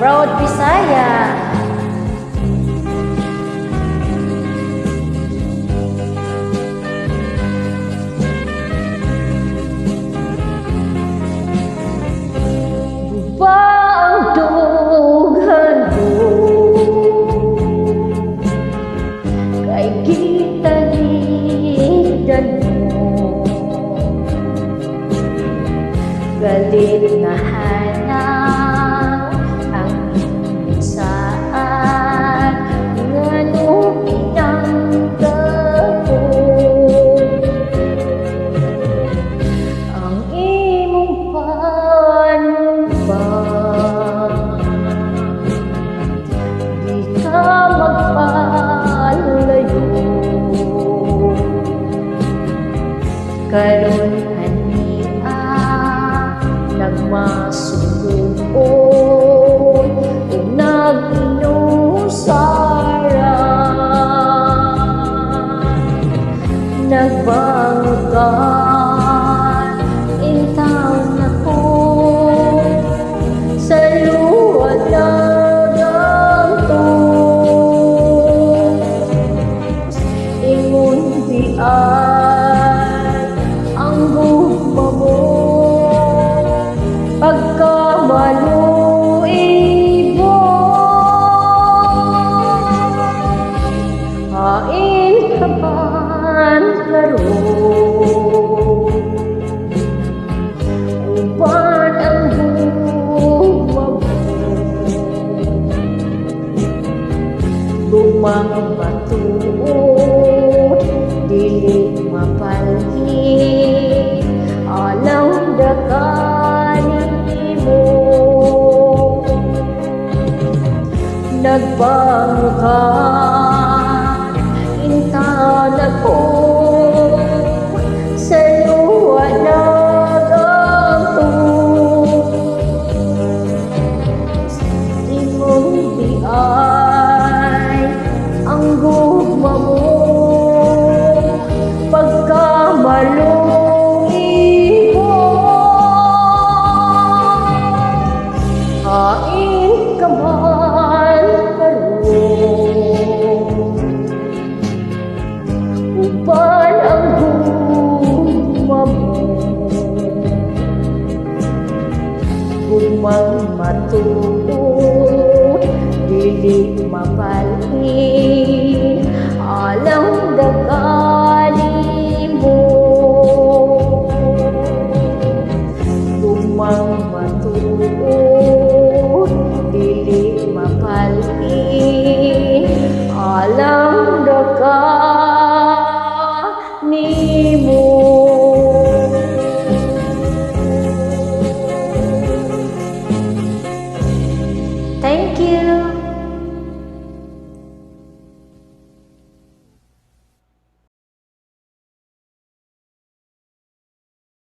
Proud Bisaya. Guba ang dughan ko, kay gitaligdan mo. Galit na hanang ang saan ngano pinangga ko. Ang imong panumbang di ka magpalayo. Karon nagmasugon o nag-inusara, nagbangugan intaw na ko sa luwad na ganto. Ingon di ay ang gugma mo pagkamaluibo. Hain ka man karon, uban ang gugma mo. Lumang batuod, dili mapalhit, alang dakanin nagbangukan intaw na ko sa luwa na ganto. Imong di ay ang gugma mo pagkamaluibo. Hain ka man karon, uban ang gugma mo. Gugmang matulog, dili mapalhin, alang daga